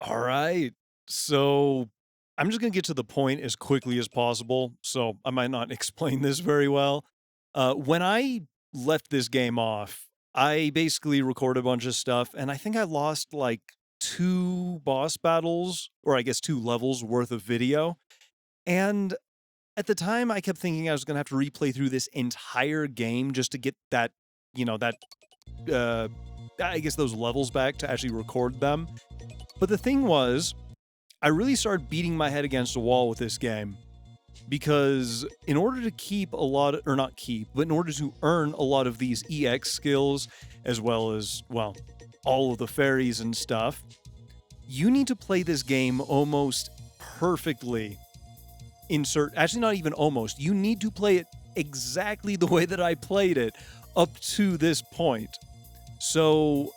All right. So I'm just going to get to the point as quickly as possible. So I might not explain this very well. When I left this game off, I basically recorded a bunch of stuff and I think I lost like two boss battles, or I guess two levels worth of video. And at the time, I kept thinking I was going to have to replay through this entire game just to get that, that, uh, I guess those levels back to actually record them. But the thing was, I really started beating my head against a wall with this game because in order to keep a lot, or not keep, but in order to earn a lot of these EX skills, as well as, well, all of the fairies and stuff, you need to play this game almost perfectly. Actually, not even almost, you need to play it exactly the way that I played it up to this point. So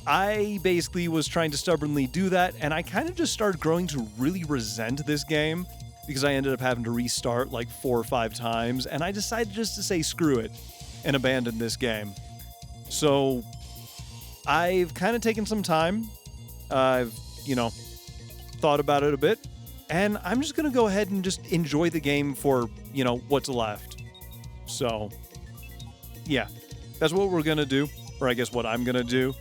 I basically was trying to stubbornly do that, and I kind of just started growing to really resent this game because I ended up having to restart like 4 or 5 times, and I decided just to say screw it and abandon this game. So I've kind of taken some time. I've, thought about it a bit, and I'm just going to go ahead and just enjoy the game for, what's left. So, yeah, that's what we're going to do, or I guess what I'm going to do.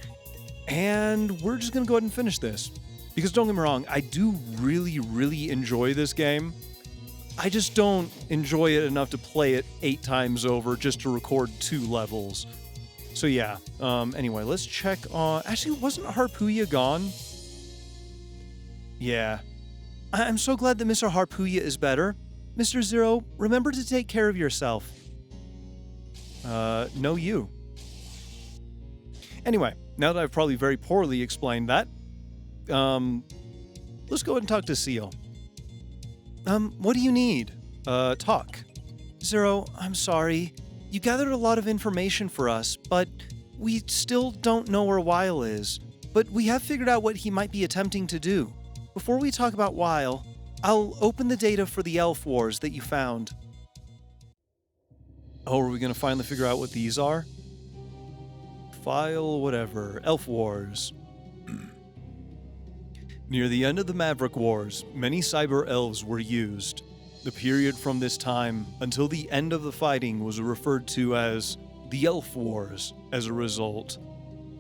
And we're just going to go ahead and finish this. Because don't get me wrong, I do really, really enjoy this game. I just don't enjoy it enough to play it 8 times over just to record 2 levels. So yeah, anyway, let's check on... Actually, wasn't Harpooya gone? Yeah. I'm so glad that Mr. Harpooya is better. Mr. Zero, remember to take care of yourself. No you. Anyway, now that I've probably very poorly explained that, let's go ahead and talk to Seal. What do you need? Talk. Zero, I'm sorry. You gathered a lot of information for us, but we still don't know where Weil is. But we have figured out what he might be attempting to do. Before we talk about Weil, I'll open the data for the Elf Wars that you found. Oh, are we going to finally figure out what these are? File whatever. Elf Wars. Near the end of the Maverick Wars, many cyber elves were used. The period from this time until the end of the fighting was referred to as the Elf Wars as a result.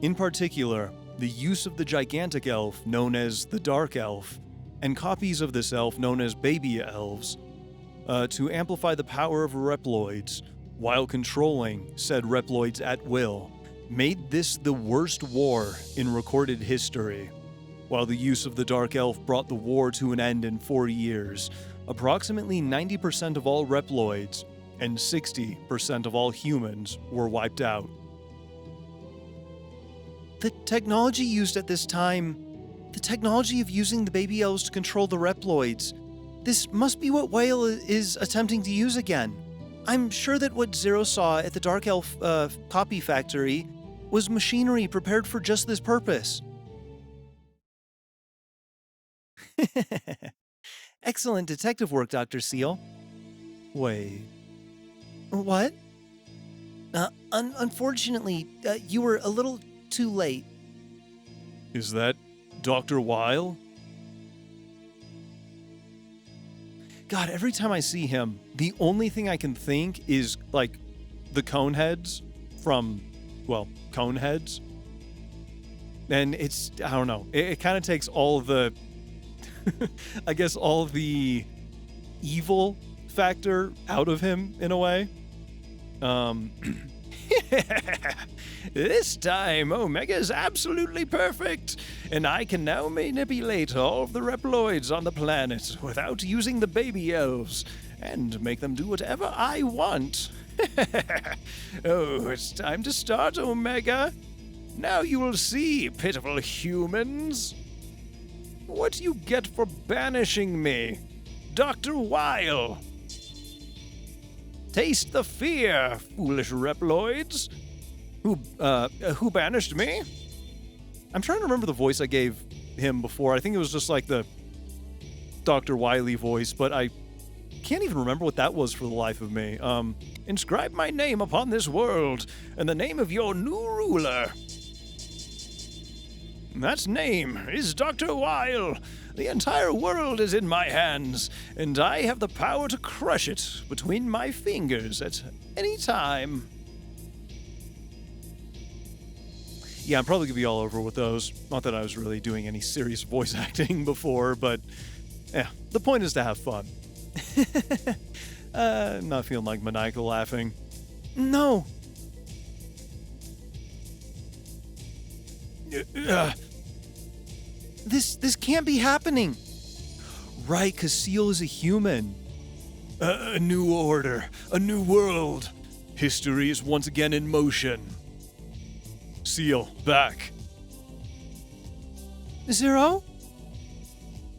In particular, the use of the gigantic elf known as the Dark Elf, and copies of this elf known as Baby Elves, to amplify the power of Reploids, while controlling said Reploids at will, made this the worst war in recorded history. While the use of the Dark Elf brought the war to an end in 4 years, approximately 90% of all Reploids and 60% of all humans were wiped out. The technology used at this time, the technology of using the baby elves to control the Reploids, this must be what Weil is attempting to use again. I'm sure that what Zero saw at the Dark Elf copy factory was machinery prepared for just this purpose. Excellent detective work, Dr. Seal. Wait. What? Unfortunately, you were a little too late. Is that Dr. Weil? God, every time I see him, the only thing I can think is, like, the Coneheads from, well, Coneheads. And it's, I don't know, it kind of takes all the, I guess all the evil factor out of him, in a way. This time, Omega is absolutely perfect, and I can now manipulate all of the Reploids on the planet without using the baby elves, and make them do whatever I want. Oh, it's time to start, Omega. Now you will see, pitiful humans. What you get for banishing me, Dr. Weil. Taste the fear, foolish Reploids. Who banished me? I'm trying to remember the voice I gave him before. I think it was just like the Dr. Wily voice, but I can't even remember what that was for the life of me. Inscribe my name upon this world, and the name of your new ruler. That name is Dr. Weil. The entire world is in my hands, and I have the power to crush it between my fingers at any time. Yeah, I'm probably going to be all over with those. Not that I was really doing any serious voice acting before, but yeah, the point is to have fun. I'm not feeling like maniacal laughing. No. This can't be happening. Right, because Seal is a human. A new order, a new world. History is once again in motion. Seal, back. Zero?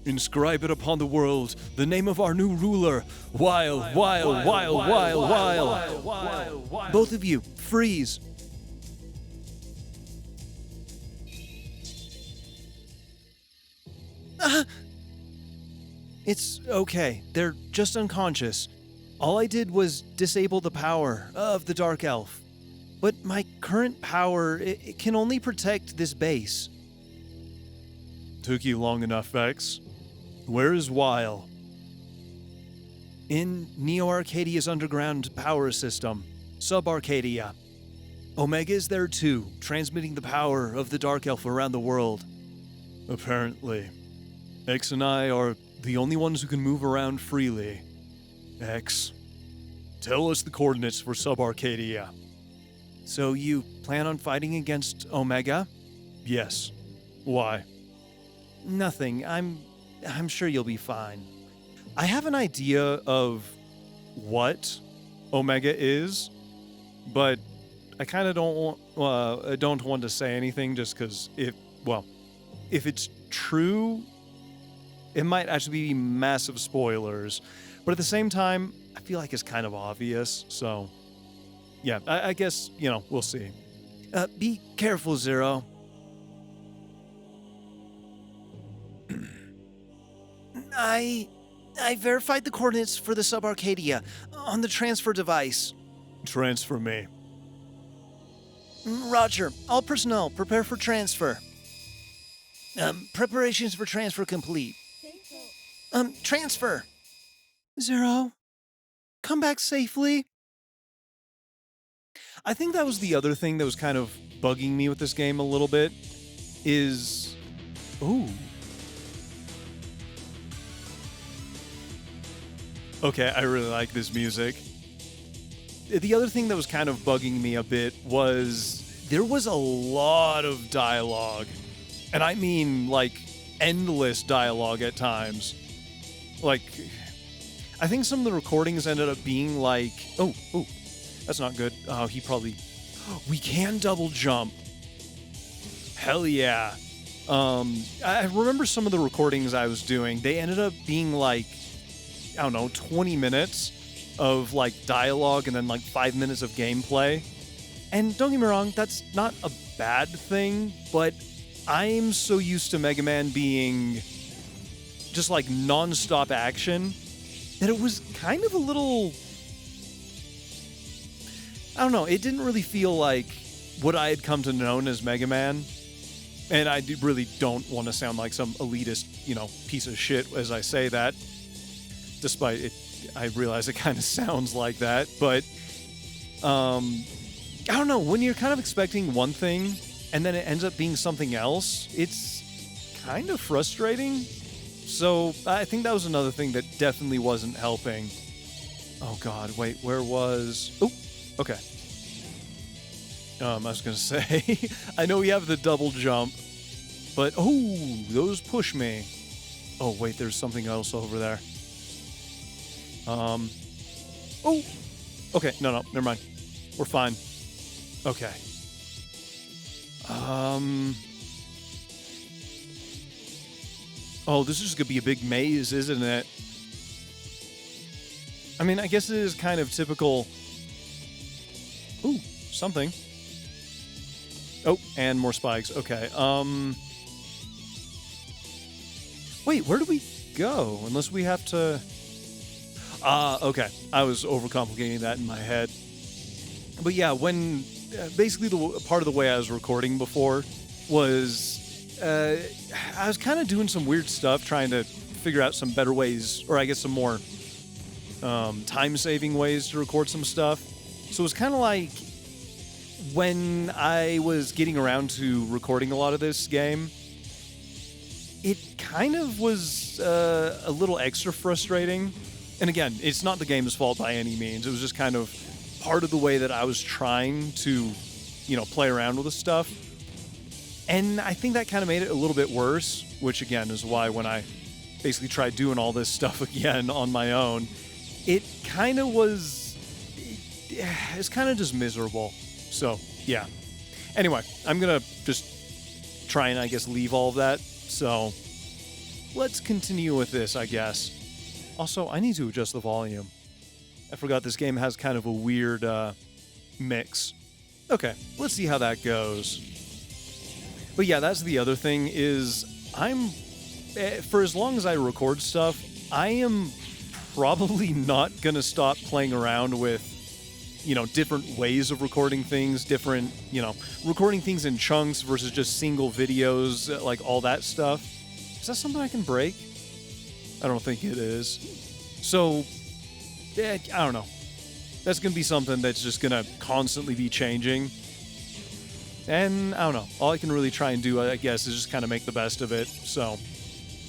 Inscribe it upon the world, the name of our new ruler. Weil. Both of you, freeze. It's okay. They're just unconscious. All I did was disable the power of the Dark Elf. But my current power, it can only protect this base. Took you long enough, Vex. Where is Weil? In Neo-Arcadia's underground power system, Sub-Arcadia. Omega is there too, transmitting the power of the Dark Elf around the world. Apparently. X and I are the only ones who can move around freely. X, tell us the coordinates for Sub-Arcadia. So you plan on fighting against Omega? Yes. Why? Nothing. I'm sure you'll be fine. I have an idea of what Omega is, but I kind of don't want to say anything just because if it's true, it might actually be massive spoilers. But at the same time, I feel like it's kind of obvious. So, yeah, I guess, we'll see. Be careful, Zero. I verified the coordinates for the Sub-Arcadia on the transfer device. Transfer me. Roger. All personnel, prepare for transfer. Preparations for transfer complete. Transfer. Zero, come back safely. I think that was the other thing that was kind of bugging me with this game a little bit is... Ooh. Okay, I really like this music. The other thing that was kind of bugging me a bit was there was a lot of dialogue. And I mean, like, endless dialogue at times. Like, I think some of the recordings ended up being like, oh, that's not good. Oh, we can double jump. Hell yeah. I remember some of the recordings I was doing, they ended up being like, 20 minutes of like dialogue and then like 5 minutes of gameplay. And don't get me wrong, that's not a bad thing, but I'm so used to Mega Man being just like non-stop action that it was kind of a little... I don't know, it didn't really feel like what I had come to know as Mega Man. And I really don't want to sound like some elitist, piece of shit as I say that. Despite it, I realize it kind of sounds like that. But, I don't know, when you're kind of expecting one thing and then it ends up being something else, it's kind of frustrating. So I think that was another thing that definitely wasn't helping. Oh God, wait, where was... Oh, okay. I was going to say, I know we have the double jump, but those push me. Oh, wait, there's something else over there. Okay, no, never mind. We're fine. Okay. Oh, this is going to be a big maze, isn't it? I mean, I guess it is kind of typical... Ooh, something. Oh, and more spikes. Okay, Wait, where do we go? Unless we have to... Okay. I was overcomplicating that in my head. But yeah, when... basically, the part of the way I was recording before was... I was kind of doing some weird stuff, trying to figure out some better ways, or I guess some more time-saving ways to record some stuff. So it was kind of like when I was getting around to recording a lot of this game, it kind of was a little extra frustrating. And again, it's not the game's fault by any means. It was just kind of part of the way that I was trying to, play around with the stuff. And I think that kind of made it a little bit worse, which again is why when I basically tried doing all this stuff again on my own, it kind of was, it's kind of just miserable. So, yeah. Anyway, I'm going to just try and, I guess, leave all of that. So, let's continue with this, I guess. Also, I need to adjust the volume. I forgot this game has kind of a weird mix. Okay, let's see how that goes. But yeah, that's the other thing is for as long as I record stuff, I am probably not going to stop playing around with, different ways of recording things, different, recording things in chunks versus just single videos, like all that stuff. Is that something I can break? I don't think it is. So, I don't know. That's going to be something that's just going to constantly be changing. And, I don't know. All I can really try and do, I guess, is just kind of make the best of it. So,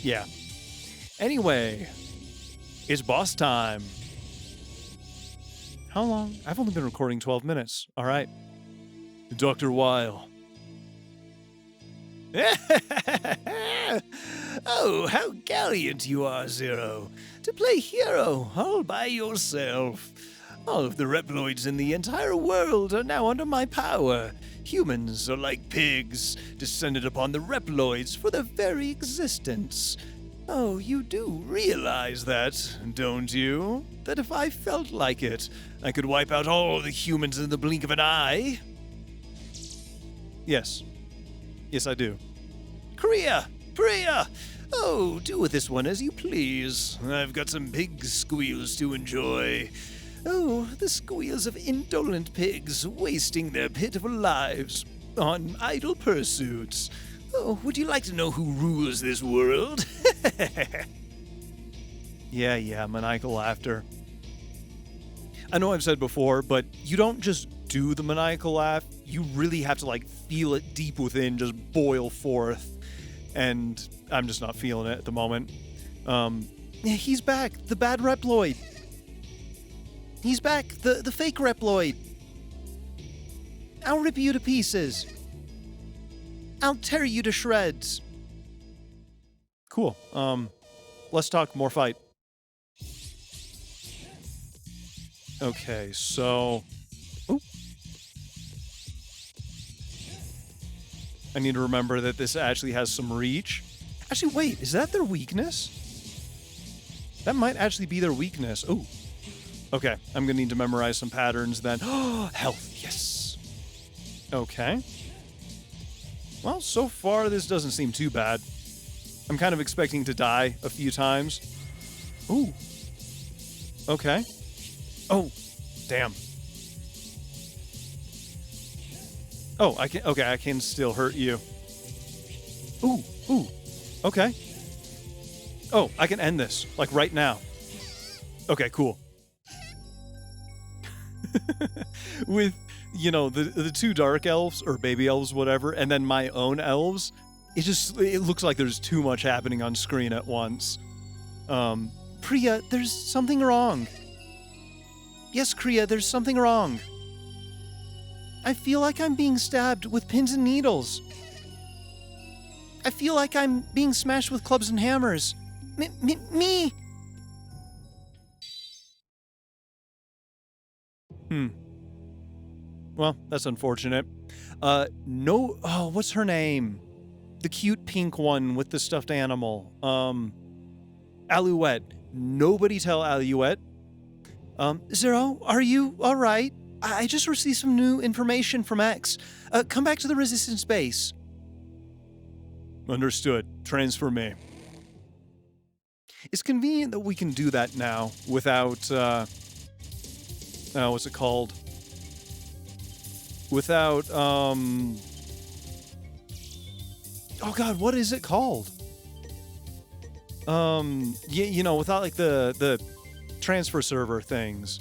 yeah. Anyway, it's boss time. How long? I've only been recording 12 minutes. All right. Dr. Weil. Oh, how gallant you are, Zero. To play hero all by yourself. All of the Reploids in the entire world are now under my power. Humans are like pigs, descended upon the Reploids for their very existence. Oh, you do realize that, don't you? That if I felt like it, I could wipe out all the humans in the blink of an eye? Yes. Yes, I do. Crea! Prea! Oh, do with this one as you please. I've got some pig squeals to enjoy. Oh, the squeals of indolent pigs wasting their pitiful lives on idle pursuits. Oh, would you like to know who rules this world? Yeah, maniacal laughter. I know I've said before, but you don't just do the maniacal laugh. You really have to, feel it deep within, just boil forth. And I'm just not feeling it at the moment. He's back, the bad Reploid. He's back, the fake Reploid. I'll rip you to pieces. I'll tear you to shreds. Cool. Let's talk more fight. Okay, so... Oop. I need to remember that this actually has some reach. Actually, wait, is that their weakness? That might actually be their weakness. Ooh. Okay, I'm gonna need to memorize some patterns then. Oh, health, yes. Okay. Well, so far this doesn't seem too bad. I'm kind of expecting to die a few times. Ooh. Okay. Oh, damn. Oh, I can still hurt you. Ooh. Okay. Oh, I can end this, right now. Okay, cool. With, the two dark elves, or baby elves, whatever, and then my own elves, it looks like there's too much happening on screen at once. Prea, there's something wrong. Yes, Crea, there's something wrong. I feel like I'm being stabbed with pins and needles. I feel like I'm being smashed with clubs and hammers. Me! Well, that's unfortunate. No... Oh, what's her name? The cute pink one with the stuffed animal. Alouette. Nobody tell Alouette. Zero, are you alright? I just received some new information from X. Come back to the Resistance base. Understood. Transfer me. It's convenient that we can do that now without, what's it called? Without, Oh god, what is it called? Yeah, without like the transfer server things.